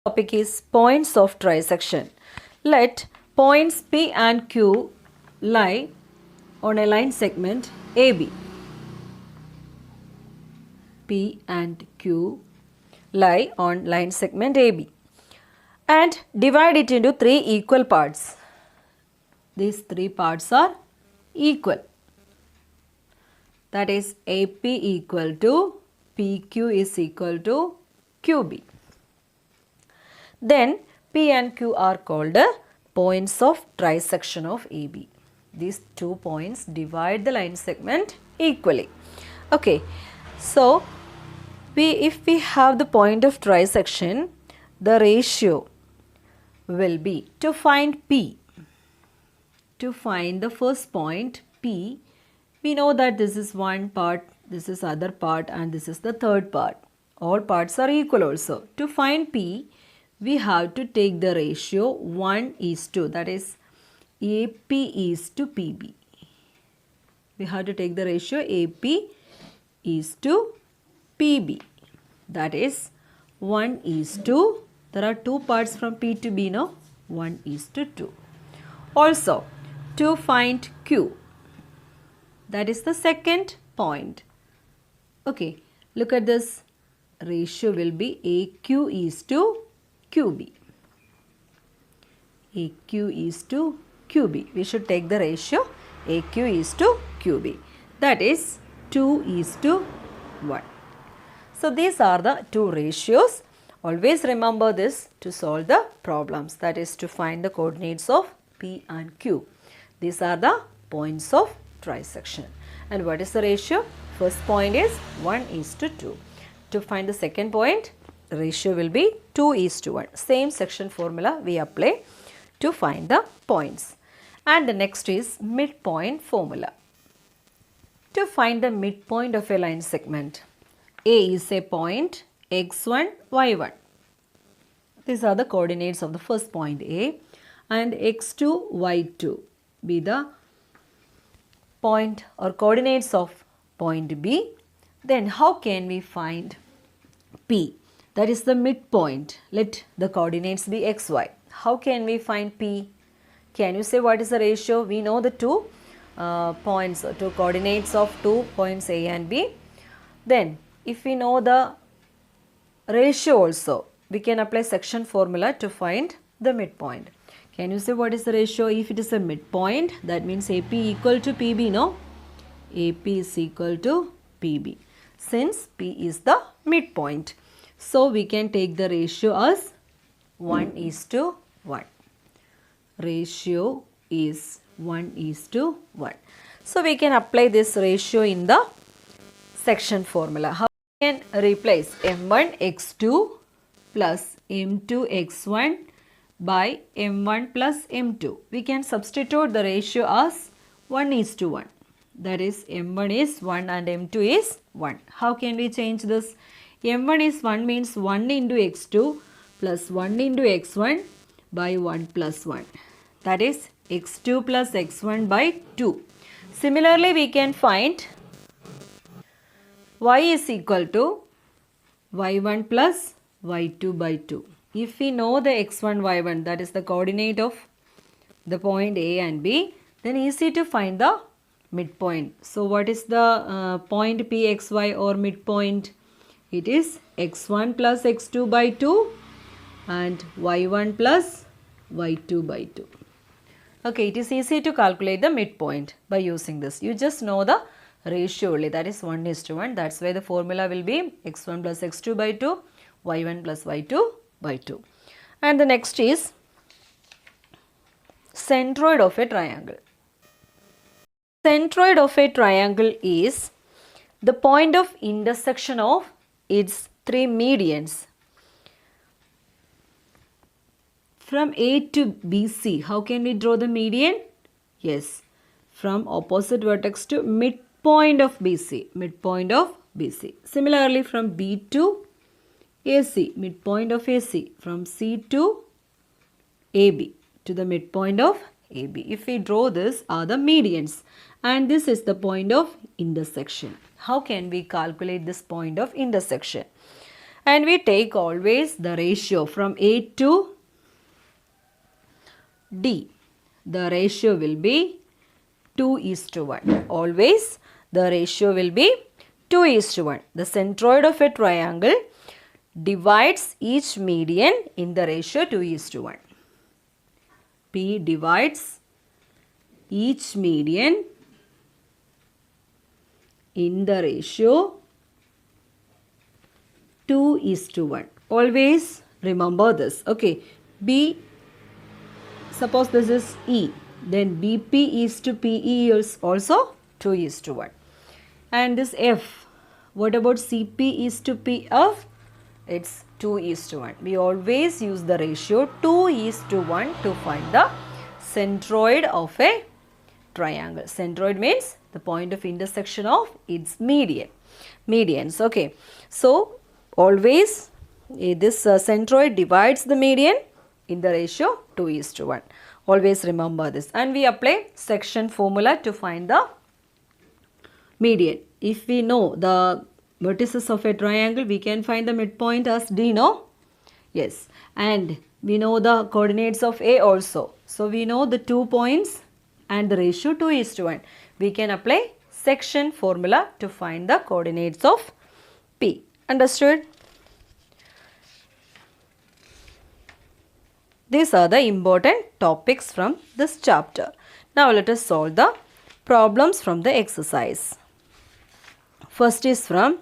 Topic is points of trisection. Let points P and Q lie on a line segment AB. P and Q lie on line segment AB and divide it into three equal parts. These three parts are equal. That is AP equal to PQ is equal to QB. Then P and Q are called points of trisection of AB. These 2 points divide the line segment equally. Okay, so if we have the point of trisection, the ratio will be to find P. To find the first point P, we know that this is one part, this is other part, and this is the third part. All parts are equal also. To find P, we have to take the ratio 1:2, that is AP is to PB. We have to take the ratio AP is to PB, that is 1:2. There are two parts from P to B, no? 1:2. Also, to find Q, that is the second point. Okay, look at this. Ratio will be AQ is to QB. AQ is to QB. We should take the ratio AQ is to QB. That is 2:1. So these are the two ratios. Always remember this to solve the problems. That is to find the coordinates of P and Q. These are the points of trisection. And what is the ratio? First point is 1:2. To find the second point, the ratio will be 2:1. Same section formula we apply to find the points. And the next is midpoint formula. To find the midpoint of a line segment, A is a point, x1, y1. These are the coordinates of the first point A, and x2, y2 be the point or coordinates of point B. Then how can we find P? That is the midpoint. Let the coordinates be xy. How can we find P? Can you say what is the ratio? We know the two points, two coordinates of 2 points A and B. Then if we know the ratio also, we can apply section formula to find the midpoint. Can you say what is the ratio? If it is a midpoint, that means AP equal to PB, no? AP is equal to PB. Since P is the midpoint, so we can take the ratio as 1:1. Ratio is 1:1. So we can apply this ratio in the section formula. How we can replace M1 x2 plus M2 x1 by M1 plus M2. We can substitute the ratio as 1:1. That is M1 is 1 and M2 is 1. How can we change this? M1 is 1 means 1 into x2 plus 1 into x1 by 1 plus 1. That is x2 plus x1 by 2. Similarly, we can find y is equal to y1 plus y2 by 2. If we know the x1, y1, that is the coordinate of the point A and B, then easy to find the midpoint. So what is the point Pxy or midpoint? It is x1 plus x2 by 2 and y1 plus y2 by 2. Okay, it is easy to calculate the midpoint by using this. You just know the ratio only, that is 1:1. That's why the formula will be x1 plus x2 by 2, y1 plus y2 by 2. And the next is centroid of a triangle. Centroid of a triangle is the point of intersection of its three medians. From A to BC, how can we draw the median? Yes, from opposite vertex to midpoint of BC, midpoint of BC. Similarly, from B to AC, midpoint of AC, from C to AB to the midpoint of AB. If we draw this are the medians, and this is the point of intersection. How can we calculate this point of intersection? And we take always the ratio from A to D. The ratio will be 2:1. Always the ratio will be 2:1. The centroid of a triangle divides each median in the ratio 2:1. P divides each median in the ratio 2:1. Always remember this. Okay. B, suppose this is E. Then BP is to PE is also 2:1. And this F, what about CP is to PF? It's 2:1. We always use the ratio 2:1 to find the centroid of a triangle. Centroid means the point of intersection of its medians. Okay. So, always this centroid divides the median in the ratio 2:1. Always remember this. And we apply section formula to find the median. If we know the vertices of a triangle, we can find the midpoint as D, no? Yes. And we know the coordinates of A also. So, we know the 2 points and the ratio 2:1. We can apply section formula to find the coordinates of P. Understood? These are the important topics from this chapter. Now let us solve the problems from the exercise. First is from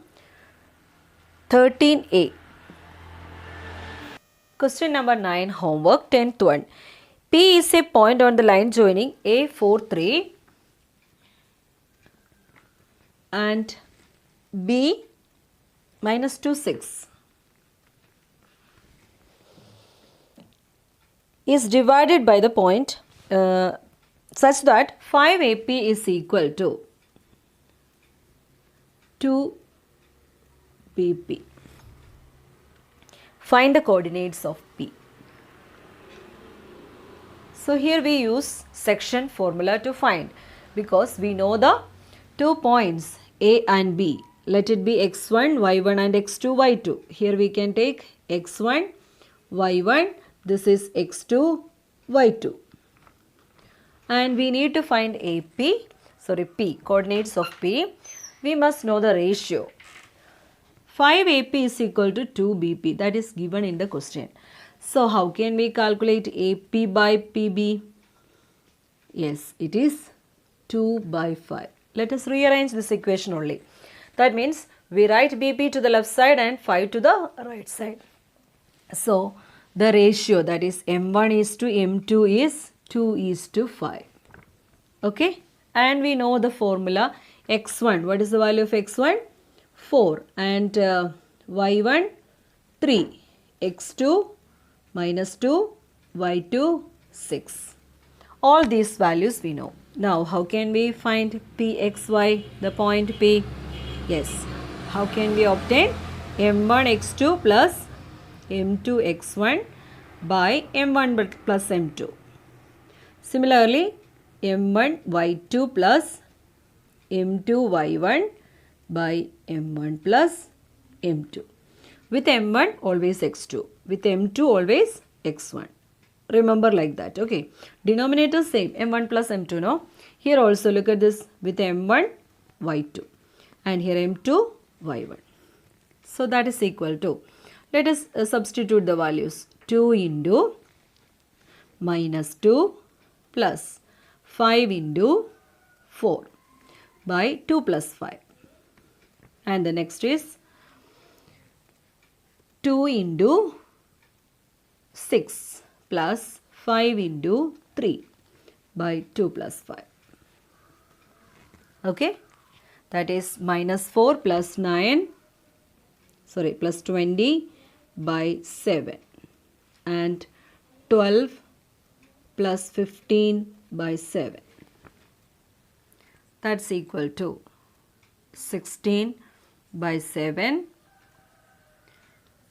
13A. Question number 9, homework, 10th one. P is a point on the line joining A 4, 3 and B -2, 6. Is divided by the point such that 5 AP is equal to 2 BP. Find the coordinates of P. So here we use section formula to find, because we know the 2 points A and B. Let it be x1, y1 and x2, y2. Here we can take x1, y1. This is x2, y2. And we need to find P, coordinates of P. We must know the ratio. 5 AP is equal to 2 BP. That is given in the question. So, how can we calculate AP by PB? Yes, it is 2 by 5. Let us rearrange this equation only. That means we write BP to the left side and 5 to the right side. So, the ratio, that is M1 is to M2 is 2:5. Okay. And we know the formula x1. What is the value of x1? 4. And y1, 3. x2, -2. y2, 6. All these values we know. Now, how can we find Pxy, the point P? Yes. How can we obtain M1 x2 plus M2 x1 by M1 plus M2? Similarly, M1 y2 plus M2 y1 by M1 plus M2. With M1 always x2. With M2 always x1. Remember like that. Okay. Denominator same. M1 plus M2. No. Here also look at this. With M1 y2. And here M2 y1. So that is equal to. Let us substitute the values. 2 into -2 plus 5 into 4 by 2 plus 5. And the next is 2 into 6 plus 5 into 3 by 2 plus 5. Okay. That is -4 plus 9. Plus 20 by 7. And 12 plus 15 by 7. That's equal to 16 by 7,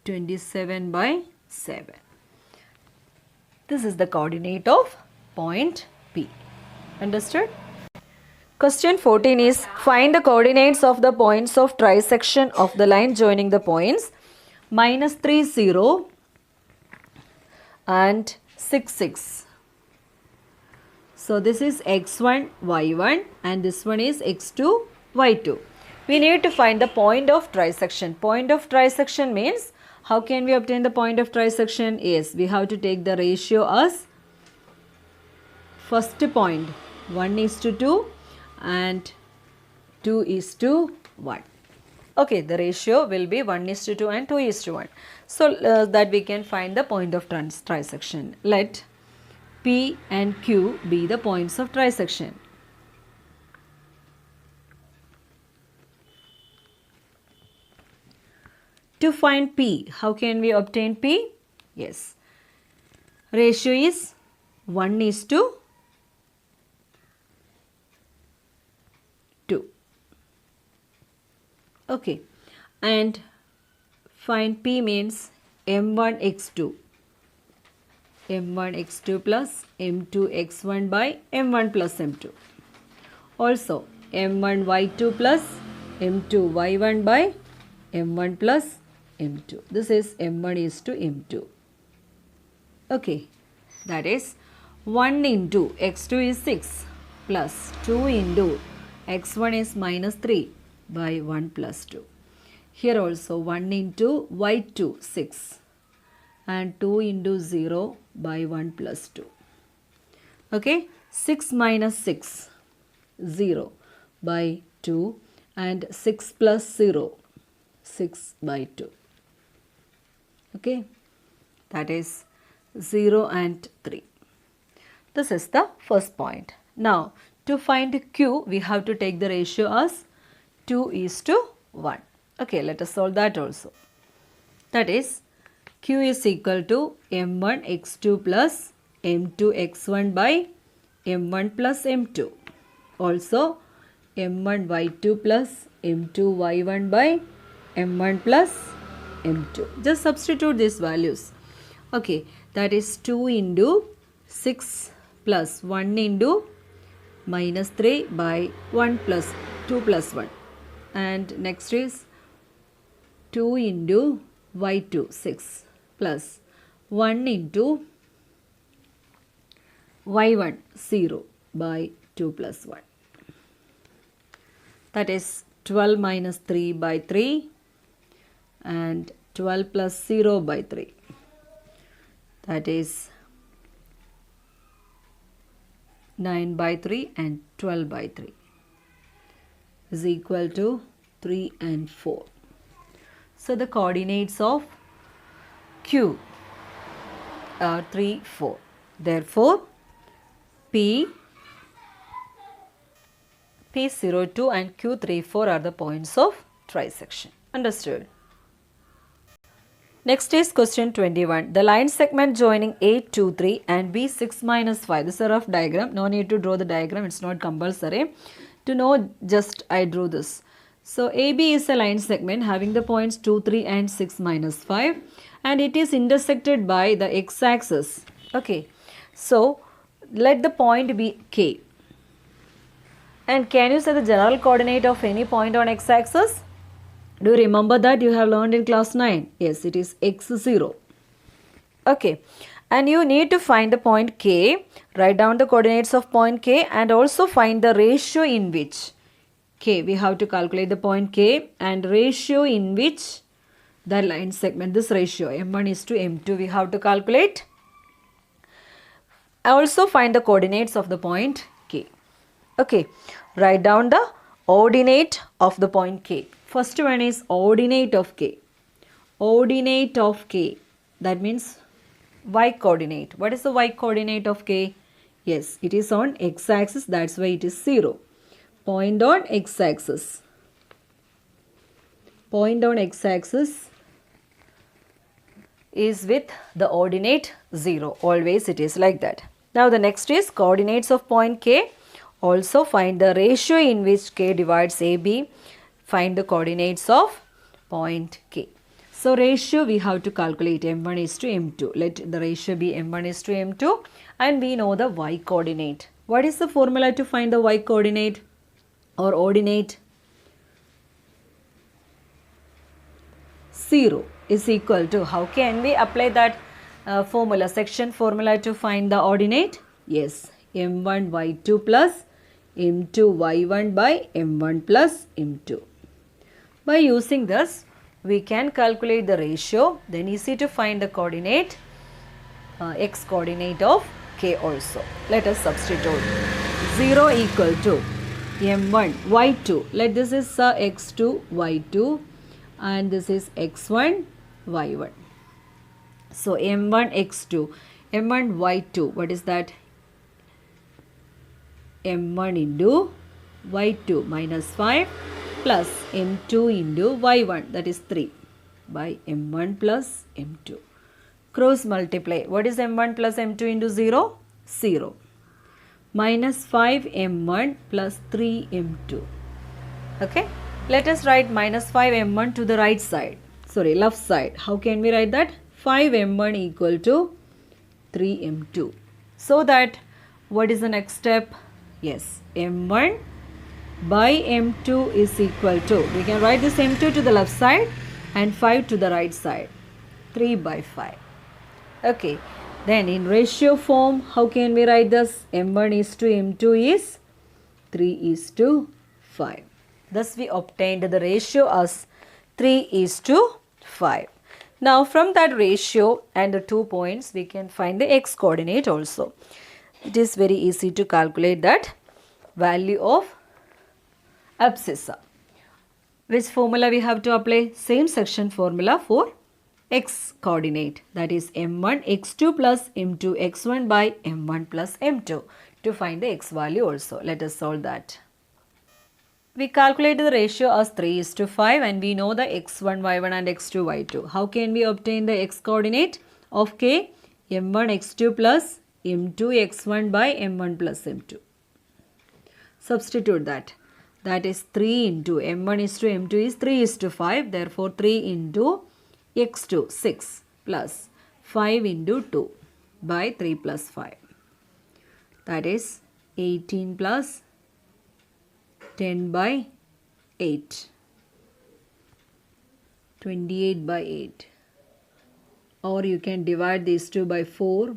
27 by 7. This is the coordinate of point P. Understood? Question 14 is, find the coordinates of the points of trisection of the line joining the points minus 3 0 and 6 6. So this is x1 y1 and this one is x2 y2. We need to find the point of trisection. Point of trisection means, how can we obtain the point of trisection? Yes, we have to take the ratio as first point 1:2 and 2:1. Okay, the ratio will be 1:2 and 2:1. So that we can find the point of trisection. Let P and Q be the points of trisection. To find P, how can we obtain P? Yes, ratio is 1:2. Okay, and find P means m1 x2. m1 x2 plus m2 x1 by m1 plus m2. Also m1 y2 plus m2 y1 by m1 plus m2. This is m1 is to m2. Okay, that is 1 into x2 is 6 plus 2 into x1 is minus 3 by 1 plus 2. Here also 1 into y2 6 and 2 into 0 by 1 plus 2. Okay, 6 minus 6, 0 by 2 and 6 plus 0, 6 by 2. Okay, that is 0 and 3. This is the first point. Now, to find Q, we have to take the ratio as 2:1. Okay, let us solve that also. That is, Q is equal to m1 x2 plus m2 x1 by m1 plus m2. Also, m1 y2 plus m2 y1 by m1 plus m2. Just substitute these values. Okay, that is 2 into 6 plus 1 into minus 3 by 1 plus 2 plus 1. And next is 2 into y2 6 plus 1 into y1 0 by 2 plus 1. That is 12 minus 3 by 3 and 12 plus 0 by 3. That is 9 by 3 and 12 by 3 is equal to 3 and 4. So the coordinates of Q are 3, 4. Therefore, P02 and Q34 are the points of trisection. Understood? Next is question 21. The line segment joining A 2, 3 and B 6 minus 5. This is a rough diagram. No need to draw the diagram. It's not compulsory. To know, just I drew this. So AB is a line segment having the points 2, 3 and 6 minus 5 and it is intersected by the x-axis. Okay. So let the point be K. And can you say the general coordinate of any point on x-axis? Do you remember that you have learned in class 9? Yes, it is x0. Okay. And you need to find the point K, write down the coordinates of point K and also find the ratio in which K, we have to calculate the point K and ratio in which the line segment, this ratio m1 is to m2 we have to calculate. Also find the coordinates of the point K. Okay, write down the ordinate of the point K. First one is ordinate of K. Ordinate of K, that means y coordinate. What is the y coordinate of K? Yes, it is on x-axis, that's why it is 0. Point on x-axis. Point on x-axis is with the ordinate 0. Always it is like that. Now the next is coordinates of point K. Also find the ratio in which K divides AB. Find the coordinates of point K. So ratio we have to calculate m1 is to m2. Let the ratio be m1 is to m2 and we know the y coordinate. What is the formula to find the y coordinate or ordinate? 0. is equal to, how can we apply that formula, section formula to find the ordinate? Yes, m1 y2 plus m2 y1 by m1 plus m2. By using this, we can calculate the ratio, then easy to find the coordinate, x coordinate of k also. Let us substitute. 0 equal to m1 y2. Let this is x2 y2 and this is x1 y1. So m1 x2, m1 y2, what is that? m1 into y2 minus 5 plus m2 into y1, that is 3 by m1 plus m2. Cross multiply. What is m1 plus m2 into 0? 0. Minus 5 m1 plus 3 m2. Okay. Let us write minus 5 m1 to the right side. Sorry, left side. How can we write that? 5 m1 equal to 3 m2. So that, what is the next step? Yes, m1 by m2 is equal to, we can write this m2 to the left side and 5 to the right side, 3 by 5. Okay, then in ratio form, how can we write this? m1 is to m2 is 3 is to 5. Thus we obtained the ratio as 3 is to 5. Now from that ratio and the 2 points, we can find the x coordinate also. It is very easy to calculate that value of abscissa. Which formula we have to apply? Same section formula for x coordinate, that is m1 x2 plus m2 x1 by m1 plus m2 to find the x value also. Let us solve that. We calculated the ratio as 3 is to 5 and we know the x1 y1 and x2 y2. How can we obtain the x coordinate of k? m1 x2 plus m2 x1 by m1 plus m2. Substitute that. That is 3 into m1 is to m2 is 3 is to 5. Therefore 3 into x2 6 plus 5 into 2 by 3 plus 5. That is 18 plus 10 by 8. 28 by 8. Or you can divide these two by 4.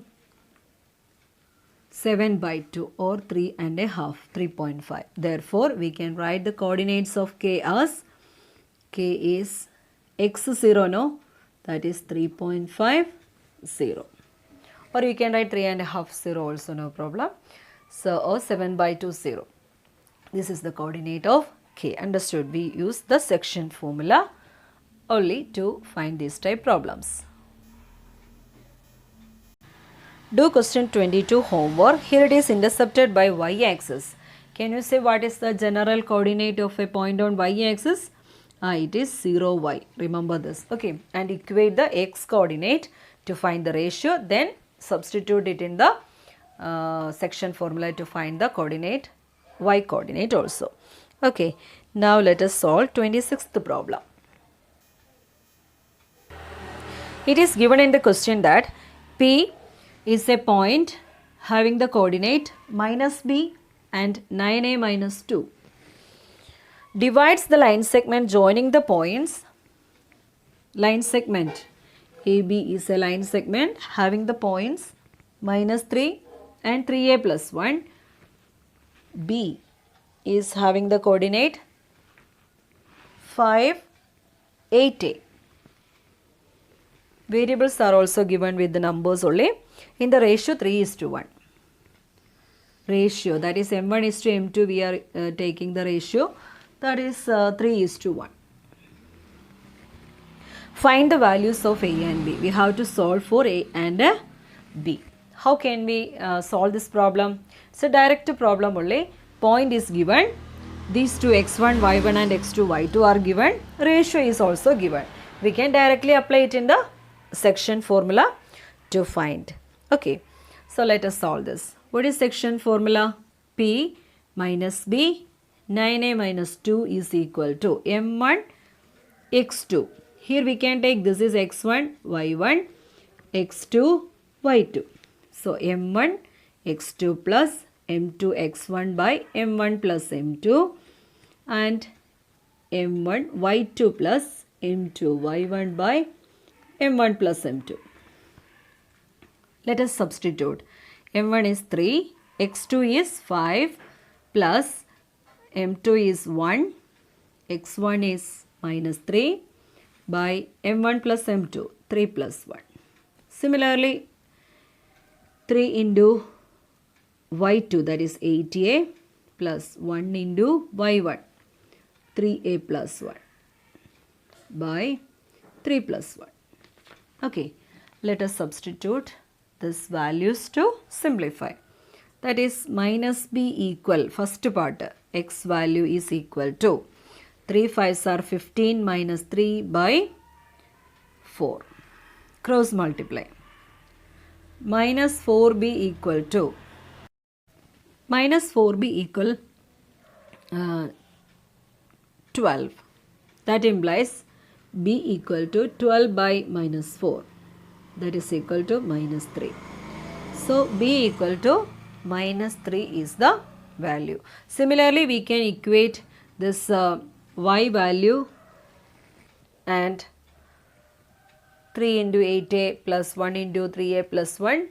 7 by 2 or 3 and a half, 3.5. Therefore, we can write the coordinates of k as k is x0, no? That is 3.5, 0. Or you can write 3 and a half, 0 also, no problem. So, or 7 by 2, 0. This is the coordinate of k. Understood? We use the section formula only to find these type problems. Do question 22 homework. Here it is intercepted by y-axis. Can you say what is the general coordinate of a point on y-axis? It is 0y. Remember this. Okay. And equate the x coordinate to find the ratio. Then substitute it in the section formula to find the coordinate, y coordinate also. Okay. Now let us solve 26th problem. It is given in the question that P is a point having the coordinate minus b and 9a minus 2. Divides the line segment joining the points. Line segment AB is a line segment having the points minus 3 and 3a plus 1. B is having the coordinate 5, 8a. Variables are also given with the numbers only. In the ratio 3 is to 1. Ratio, that is m1 is to m2, we are taking the ratio, that is 3 is to 1. Find the values of a and b. We have to solve for a and b. How can we solve this problem? It's a direct problem only. Point is given. These two x1, y1 and x2, y2 are given. Ratio is also given. We can directly apply it in the section formula to find. Okay, so let us solve this. What is section formula? P minus B, 9a minus 2 is equal to m1 x2. Here we can take this is x1, y1, x2, y2. So m1 x2 plus m2 x1 by m1 plus m2 and m1 y2 plus m2 y1 by m1 plus m2. Let us substitute. m1 is 3, x2 is 5 plus m2 is 1, x1 is minus 3 by m1 plus m2, 3 plus 1. Similarly, 3 into y2, that is 8a plus 1 into y1, 3a plus 1 by 3 plus 1. Okay, let us substitute these values to simplify. That is minus b equal, first part, x value is equal to 3 5s are 15 minus 3 by 4. Cross multiply. Minus 4b equal to, minus 4b equal 12. That implies b equal to 12 by minus 4. That is equal to minus 3. So, b equal to minus 3 is the value. Similarly, we can equate this y value and 3 into 8a plus 1 into 3a plus 1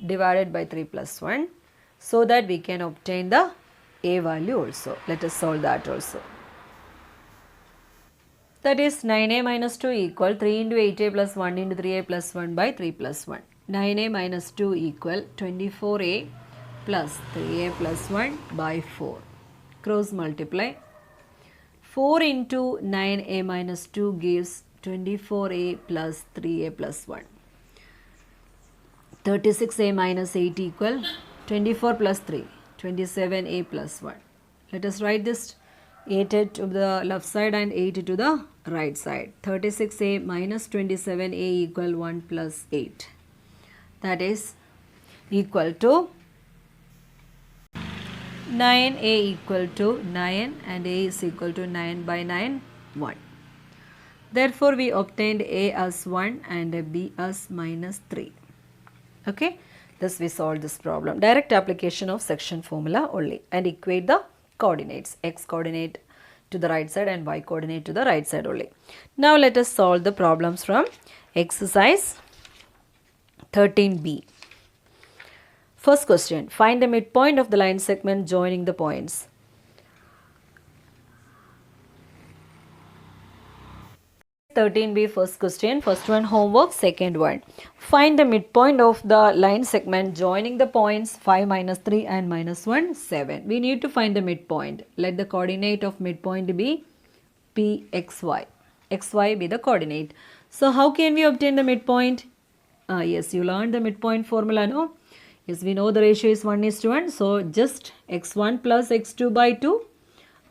divided by 3 plus 1, so that we can obtain the a value also. Let us solve that also. That is 9a minus 2 equal 3 into 8a plus 1 into 3a plus 1 by 3 plus 1. 9a minus 2 equal 24a plus 3a plus 1 by 4. Cross multiply. 4 into 9a minus 2 gives 24a plus 3a plus 1. 36a minus 8 equal 24 plus 3, 27a plus 1. Let us write this 8 to the left side and 8 to the right side. 36a minus 27a equal 1 plus 8. That is equal to 9a equal to 9 and a is equal to 9 by 9, 1. Therefore, we obtained a as 1 and b as minus 3. Okay, thus we solved this problem. Direct application of section formula only, and equate the coordinates, x coordinate to the right side and y coordinate to the right side only. Now let us solve the problems from exercise 13b. First question, find the midpoint of the line segment joining the points. First question, first one homework, second one. Find the midpoint of the line segment joining the points 5 minus 3 and minus 1, 7. We need to find the midpoint. Let the coordinate of midpoint be pxy. xy be the coordinate. So how can we obtain the midpoint? Yes, you learned the midpoint formula, no? Yes, we know the ratio is 1:1. So just x1 plus x2 by 2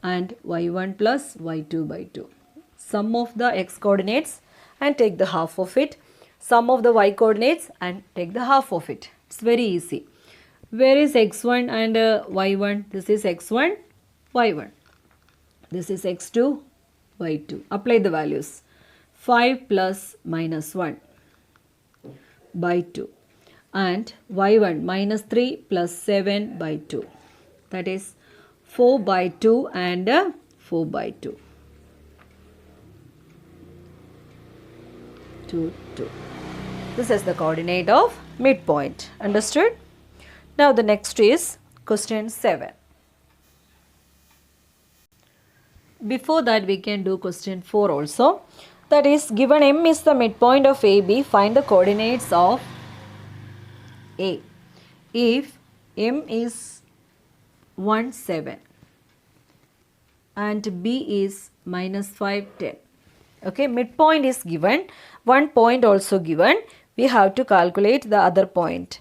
and y1 plus y2 by 2. Sum of the x coordinates and take the half of it. Sum of the y coordinates and take the half of it. It's very easy. Where is x1 and y1? This is x1, y1. This is x2, y2. Apply the values. 5 plus minus 1 by 2 and y1 minus 3 plus 7 by 2. That is 4 by 2 and 4 by 2. 2, 2. This is the coordinate of midpoint. Understood? Now the next is question 7. Before that we can do question 4 also. That is, given M is the midpoint of AB, find the coordinates of A. If M is 1, 7 and B is minus 5, 10. Okay, midpoint is given, one point also given. We have to calculate the other point,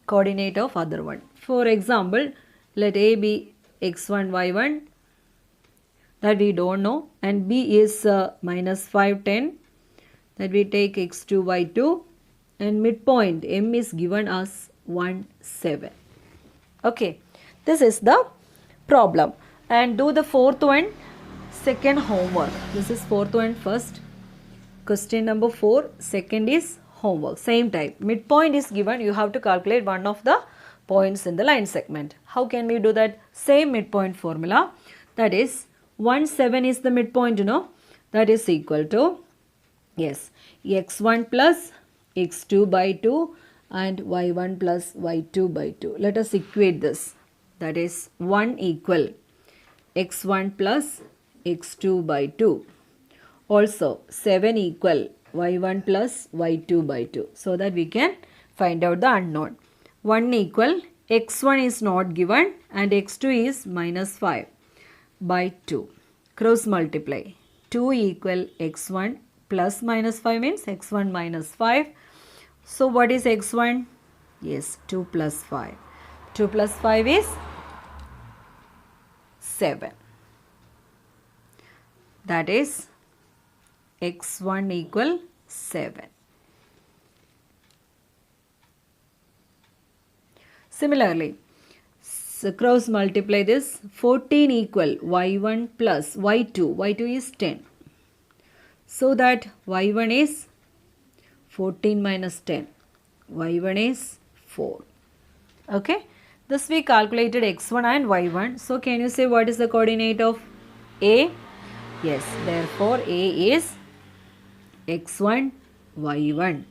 coordinate of other one. For example, let A be x1, y1, that we don't know, and B is minus 5, 10, that we take x2, y2, and midpoint M is given as 1, 7. Okay, this is the problem. And do the fourth one, second homework. This is fourth one first. Question number 4, second is homework. Same type. Midpoint is given. You have to calculate one of the points in the line segment. How can we do that? Same midpoint formula. That is 1, 7 is the midpoint, you know. That is equal to Yes, x1 plus x2 by 2 and y1 plus y2 by 2. Let us equate this. That is 1 equal x1 plus x2 by 2. Also 7 equal y1 plus y2 by 2. So that we can find out the unknown. 1 equal x1 is not given and x2 is minus 5 by 2. Cross multiply. 2 equal x1 plus minus 5 means x1 minus 5. So what is x1? Yes, 2 plus 5. 2 plus 5 is 7. That is x1 equal 7. Similarly, cross multiply this. 14 equal y1 plus y2. y2 is 10. So that y1 is 14 minus 10. y1 is 4. Okay. Thus we calculated x1 and y1. So can you say what is the coordinate of A? Yes. Therefore A is x1, y1.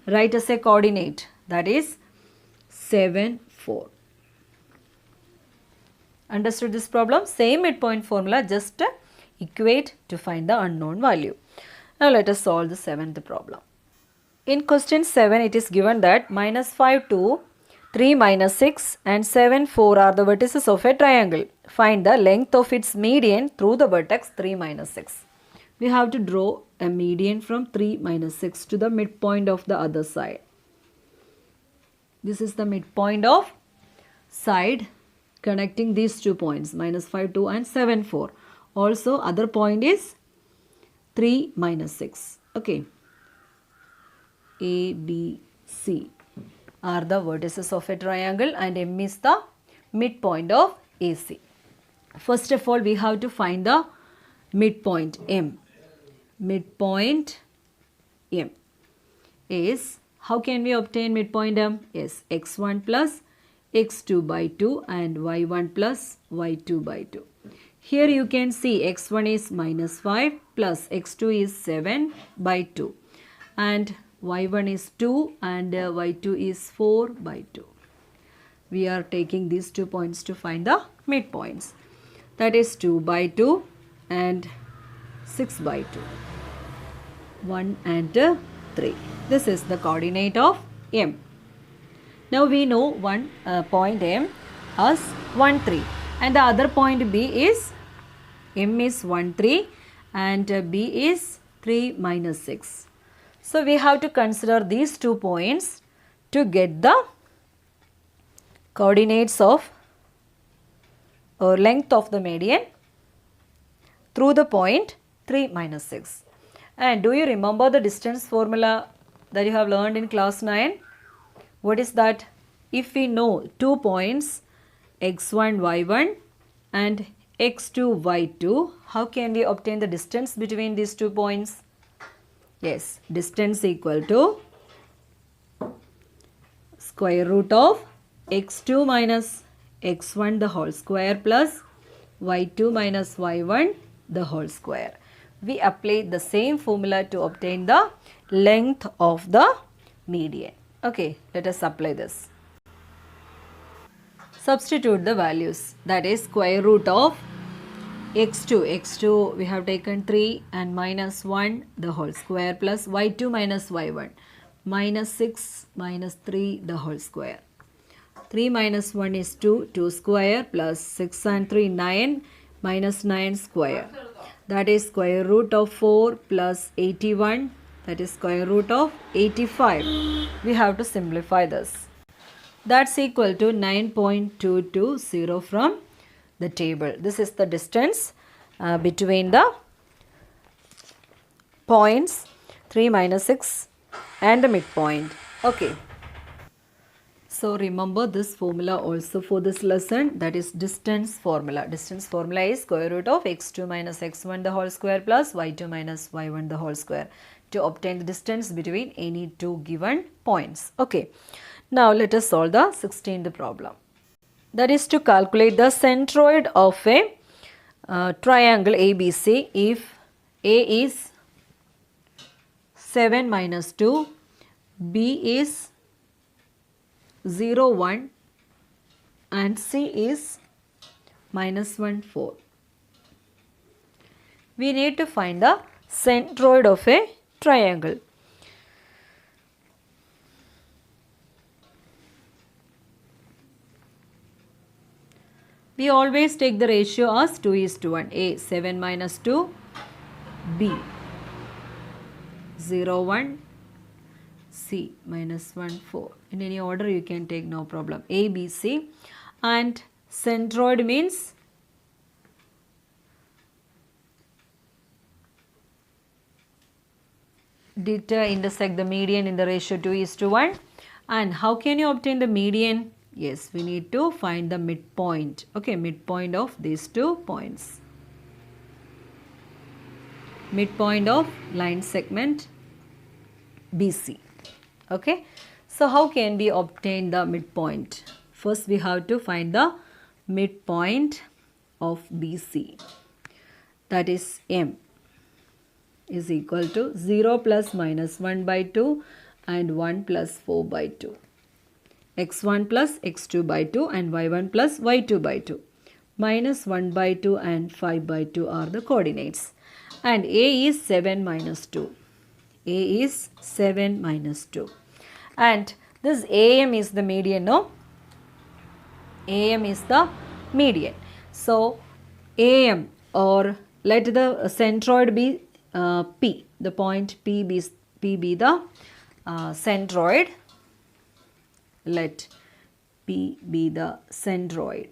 Write as a coordinate. That is 7, 4. Understood this problem? Same midpoint formula, just equate to find the unknown value. Now let us solve the 7th problem. In question 7, it is given that minus 5, 2, 3 minus 6 and 7, 4 are the vertices of a triangle. Find the length of its median through the vertex 3 minus 6. We have to draw a median from 3 minus 6 to the midpoint of the other side. This is the midpoint of side connecting these 2 points, minus 5, 2 and 7, 4. Also other point is 3 minus 6. Okay. A, B, C are the vertices of a triangle and M is the midpoint of AC. First of all, we have to find the midpoint M. Midpoint M is, how can we obtain midpoint M? Yes, x1 plus x2 by 2 and y1 plus y2 by 2. Here you can see x1 is minus 5 plus x2 is 7 by 2 and y1 is 2 and y2 is 4 by 2. We are taking these 2 points to find the midpoints. That is 2 by 2 and 6 by 2. 1 and 3. This is the coordinate of M. Now we know one point M as 1, 3 and the other point B is M is 1, 3 and B is 3 minus 6. So we have to consider these 2 points to get the coordinates of or length of the median through the point 3 minus 6. And do you remember the distance formula that you have learned in class 9? What is that? If we know 2 points x1, y1 and x2, y2, how can we obtain the distance between these 2 points? Yes, distance equal to square root of x2 minus x1 the whole square plus y2 minus y1 the whole square. We apply the same formula to obtain the length of the median. Okay, let us apply this. Substitute the values, that is square root of x2 we have taken 3 and minus 1 the whole square plus y2 minus y1 minus 6 minus 3 the whole square. 3 minus 1 is 2 square plus 6 and 3 9 minus 9 square. That is square root of 4 plus 81, that is square root of 85. We have to simplify this. That's equal to 9.220 from the table. This is the distance between the points 3 minus 6 and the midpoint. Okay. So remember this formula also for this lesson, that is distance formula. Distance formula is square root of x2 minus x1 the whole square plus y2 minus y1 the whole square to obtain the distance between any 2 given points. Okay. Now let us solve the 16th problem. That is to calculate the centroid of a triangle ABC if A is 7 minus 2, B is 0, 1 and C is minus 1, 4. We need to find the centroid of a triangle. We always take the ratio as 2:1. A 7 minus 2, B 0, 1, C minus 1, 4. In any order you can take, no problem. A, B, C. And centroid means intersect the median in the ratio 2:1. And how can you obtain the median? Yes, we need to find the midpoint. Okay, midpoint of these 2 points. Midpoint of line segment BC. Okay, so how can we obtain the midpoint? First we have to find the midpoint of BC, that is M is equal to 0 plus minus 1 by 2 and 1 plus 4 by 2. x1 plus x2 by 2 and y1 plus y2 by 2. Minus 1 by 2 and 5 by 2 are the coordinates. And A is 7 minus 2. A is 7 minus 2. And this AM is the median, no? AM is the median. So, AM, or let the centroid be P. The point P be the centroid. Let P be the centroid,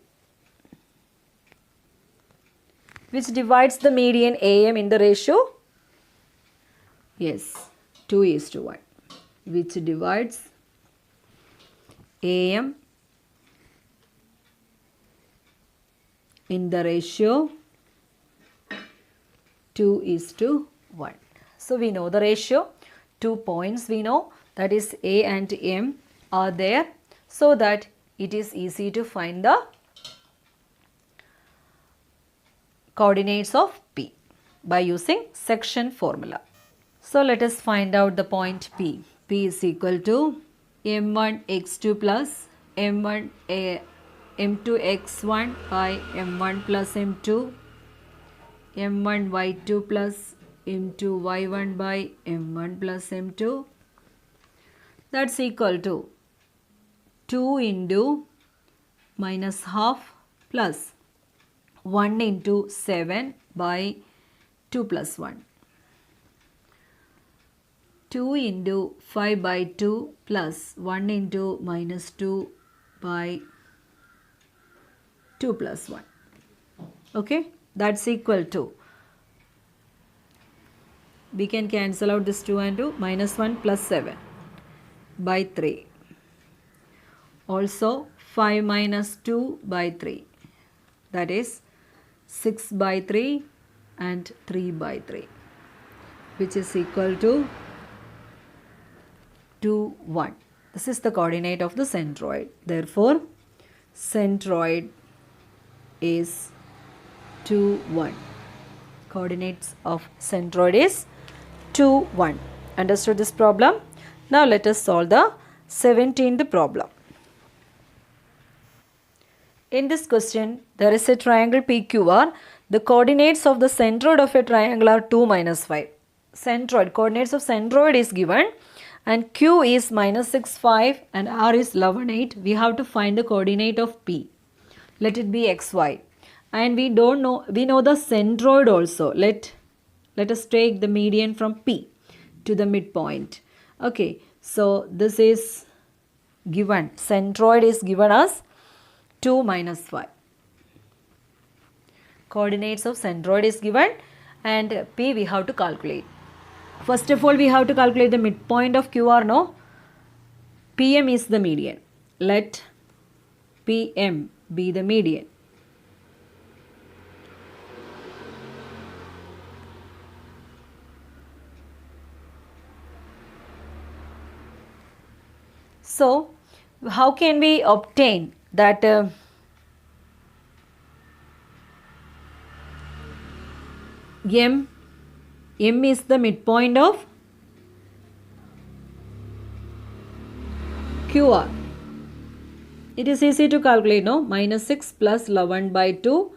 which divides the median AM in the ratio, yes, 2:1, which divides AM in the ratio 2:1. So we know the ratio, 2 points we know, that is A and M are there, so that it is easy to find the coordinates of P by using section formula. So let us find out the point P. P is equal to m1 x2 plus m2 x1 by m1 plus m2, m1 y2 plus m2 y1 by m1 plus m2. That's equal to 2 into minus half plus 1 into 7 by 2 plus 1. 2 into 5 by 2 plus 1 into minus 2 by 2 plus 1. Okay, that's equal to, we can cancel out this 2 and 2, minus 1 plus 7 by 3. Also 5 minus 2 by 3, that is 6 by 3 and 3 by 3, which is equal to 2, 1. This is the coordinate of the centroid. Therefore, centroid is 2, 1. Coordinates of centroid is 2, 1. Understood this problem? Now let us solve the 17th problem. In this question, there is a triangle PQR. The coordinates of the centroid of a triangle are 2, minus 5. Centroid, coordinates of centroid is given, and Q is minus 6, 5 and R is 11, 8. We have to find the coordinate of P. Let it be xy. And we know the centroid also. Let us take the median from P to the midpoint. Okay, so this is given. Centroid is given as 2 minus 5. Coordinates of centroid is given, and P we have to calculate. First of all, we have to calculate the midpoint of QR, no? PM is the median. Let PM be the median. So, how can we obtain that M is the midpoint of QR. It is easy to calculate, no? Minus 6 plus 11 by 2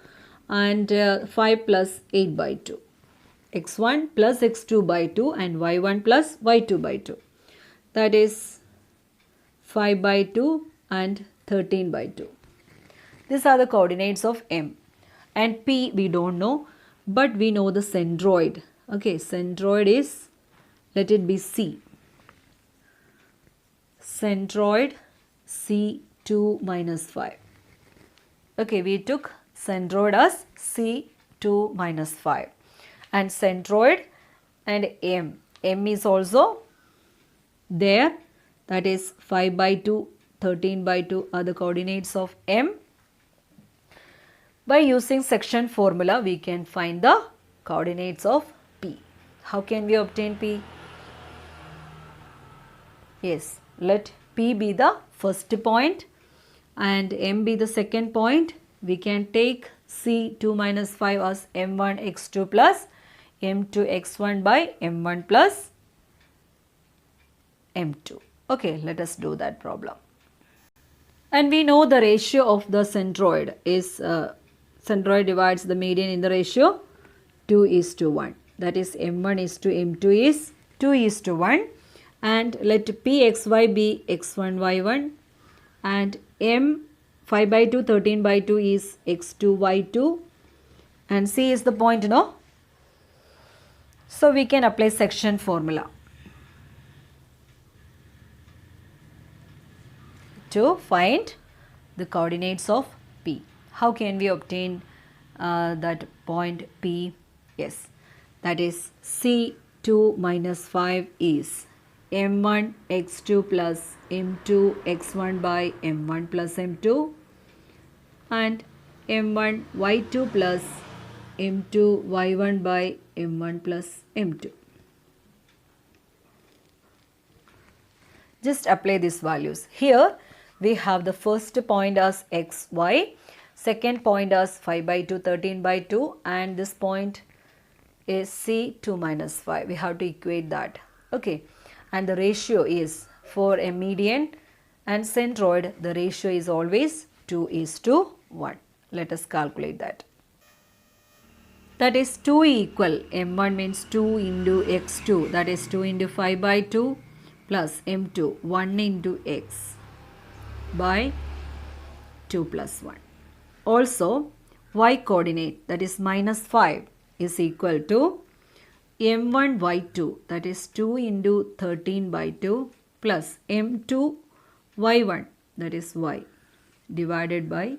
and 5 plus 8 by 2. X1 plus X2 by 2 and Y1 plus Y2 by 2. That is 5 by 2 and 13 by 2. These are the coordinates of M. And P we don't know, but we know the centroid. Okay, centroid is, let it be C. Centroid C2 minus 5. Okay, we took centroid as C2 minus 5. And centroid and M. M is also there. That is 5 by 2, 13 by 2 are the coordinates of M. By using section formula, we can find the coordinates of P. How can we obtain P? Yes, let P be the first point and M be the second point. We can take C2 minus 5 as M1 X2 plus M2 X1 by M1 plus M2. Okay, let us do that problem. And we know the ratio of the centroid is, centroid divides the median in the ratio 2:1. That is M1 is to M2 is 2:1. And let Pxy be x1 y1 and M 5 by 2 13 by 2 is x2 y2 and C is the point, no? So we can apply section formula to find the coordinates of P. How can we obtain that point P? Yes, that is C2 minus 5 is M1 X2 plus M2 X1 by M1 plus M2 and M1 Y2 plus M2 Y1 by M1 plus M2. Just apply these values. Here we have the first point as XY, second point as 5 by 2, 13 by 2 and this point is C2 minus 5. We have to equate that. Okay. And the ratio is for a median and centroid, the ratio is always 2:1. Let us calculate that. That is 2 equal, M1 means 2 into X2, that is 2 into 5 by 2 plus M2, 1 into X by 2 plus 1. Also, Y coordinate, that is minus 5 is equal to M1 Y2, that is 2 into 13 by 2 plus M2 Y1, that is Y, divided by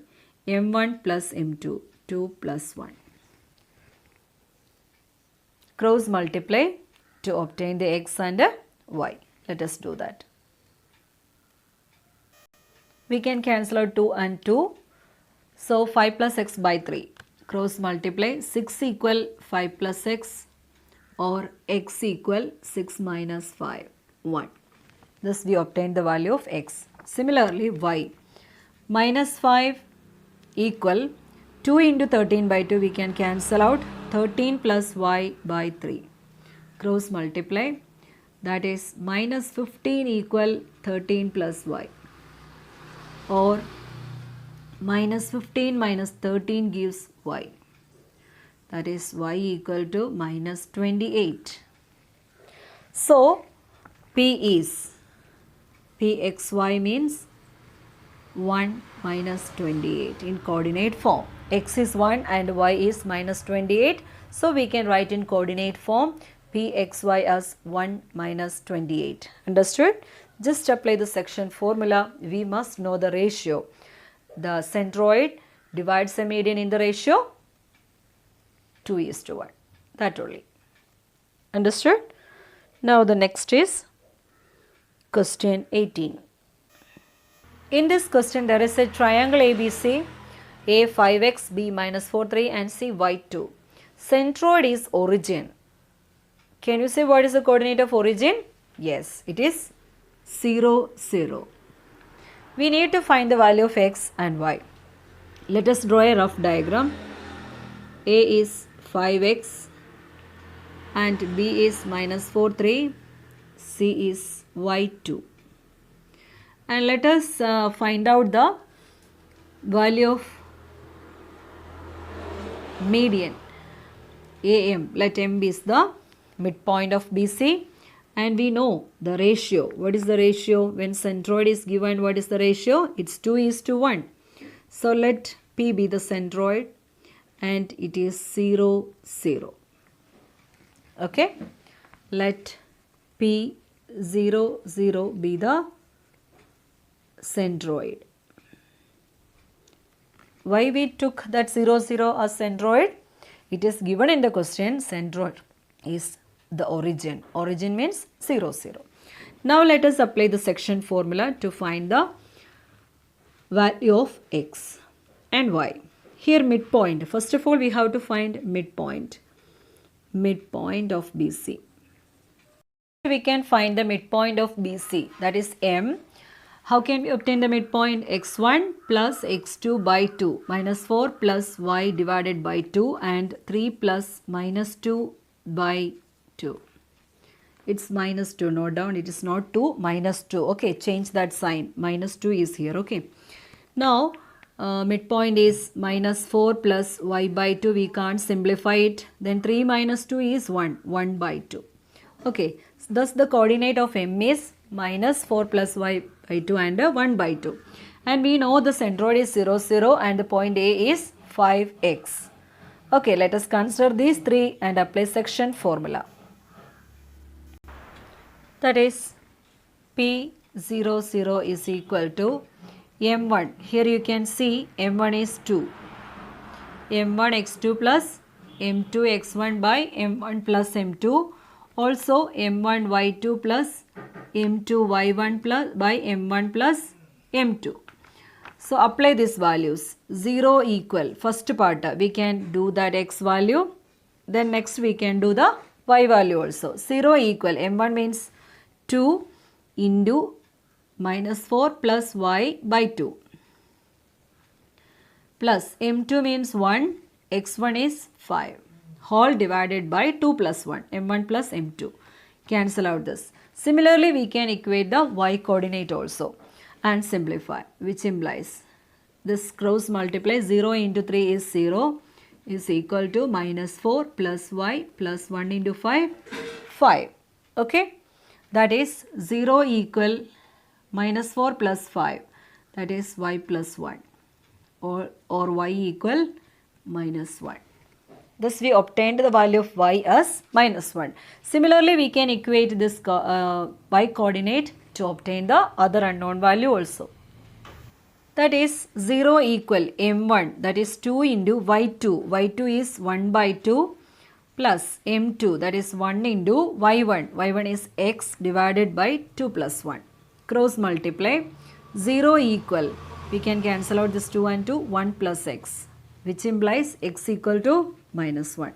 M1 plus M2, 2 plus 1. Cross multiply to obtain the X and Y. Let us do that. We can cancel out 2 and 2. So 5 plus X by 3. Cross multiply 6 equal 5 plus X or X equal 6 minus 5, 1. Thus we obtain the value of X. Similarly, Y minus 5 equal 2 into 13 by 2, we can cancel out 13 plus Y by 3. Cross multiply, that is minus 15 equal 13 plus Y or minus 15 minus 13 gives Y. That is Y equal to minus 28. So, P is, Pxy means 1 minus 28 in coordinate form. X is 1 and Y is minus 28. So, we can write in coordinate form Pxy as 1 minus 28. Understood? Just apply the section formula. We must know the ratio. The centroid divides the median in the ratio 2:1. That only. Understood? Now the next is question 18. In this question there is a triangle ABC, A 5x, B minus 4 3 and C y2. Centroid is origin. Can you say what is the coordinate of origin? Yes, it is 0 0. We need to find the value of X and Y. Let us draw a rough diagram. A is 5x and B is minus 4 3, C is y2. And let us find out the value of median AM. Let M be the midpoint of BC, and we know the ratio. What is the ratio when centroid is given? What is the ratio? It's 2:1. So let P be the centroid, and it is 0, 0. Okay, let P 0, 0 be the centroid. Why we took that 0, 0 as centroid? It is given in the question. Centroid is the origin. Origin means 0, 0. Now let us apply the section formula to find the value of x and y. Here midpoint. First of all, we have to find midpoint. Midpoint of BC. We can find the midpoint of BC, that is M. How can we obtain the midpoint? x1 plus x2 by 2 minus 4 plus y divided by 2 and 3 plus minus 2 by 2. It's minus 2, note down, it is not 2, minus 2. Okay, change that sign. Minus 2 is here. Okay. Now, midpoint is minus 4 plus y by 2. We can't simplify it. Then 3 minus 2 is 1. 1 by 2. Okay. Thus, the coordinate of M is minus 4 plus y by 2 and 1 by 2. And we know the centroid is 0, 0 and the point A is 5x. Okay, let us consider these three and apply section formula. That is P00 is equal to M1. Here you can see M1 is 2. M1 x2 plus M2 x1 by M1 plus M2. Also M1 y2 plus M2 y1 plus by M1 plus M2. So apply these values. 0 equal, first part we can do that x value. Then next we can do the y value also. 0 equal, M1 means 2 into minus 4 plus y by 2. Plus M2 means 1, x1 is 5. Whole divided by 2 plus 1, M1 plus M2. Cancel out this. Similarly, we can equate the y coordinate also and simplify, which implies this cross multiply 0 into 3 is 0 is equal to minus 4 plus y plus 1 into 5, 5. Okay. That is 0 equal minus 4 plus 5, that is y plus 1 or y equal minus 1. Thus we obtained the value of y as minus 1. Similarly, we can equate this y coordinate to obtain the other unknown value also. That is 0 equal m1, that is 2 into y2. y2 is 1 by 2 plus m2, that is 1 into y1. y1 is x divided by 2 plus 1. Cross multiply 0 equal, we can cancel out this 2 and 2, 1 plus x, which implies x equal to minus 1.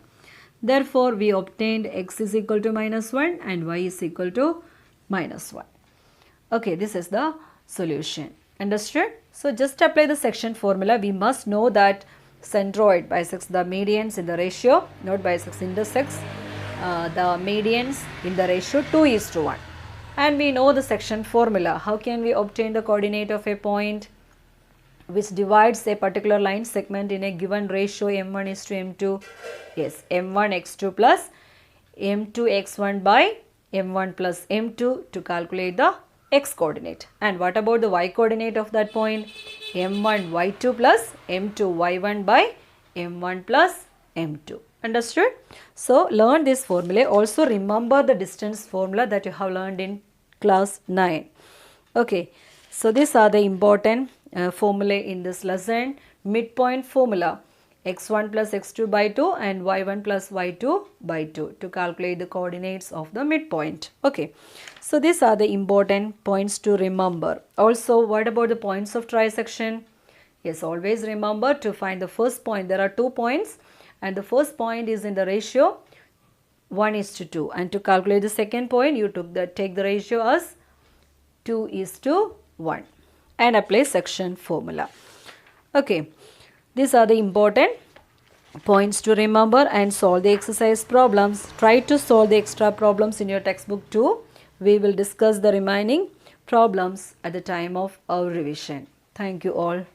Therefore, we obtained x is equal to minus 1 and y is equal to minus 1. Okay, this is the solution. Understood? So, just apply the section formula. We must know that centroid bisects the medians in the ratio, not bisects, intersects the medians in the ratio 2:1. And we know the section formula. How can we obtain the coordinate of a point which divides a particular line segment in a given ratio m1 is to m2? Yes, m1 x2 plus m2 x1 by m1 plus m2 to calculate the x coordinate. And what about the y coordinate of that point? m1 y2 plus m2 y1 by m1 plus m2. Understood? So, learn this formula. Also remember the distance formula that you have learned in class 9. Okay. So, these are the important formula in this lesson. Midpoint formula, x1 plus x2 by 2 and y1 plus y2 by 2 to calculate the coordinates of the midpoint. Okay. So, these are the important points to remember. Also, what about the points of trisection? Yes, always remember to find the first point. There are 2 points and the first point is in the ratio 1:2, and to calculate the second point you take the ratio as 2:1 and apply section formula. Okay, these are the important points to remember and solve the exercise problems. Try to solve the extra problems in your textbook too. We will discuss the remaining problems at the time of our revision. Thank you all.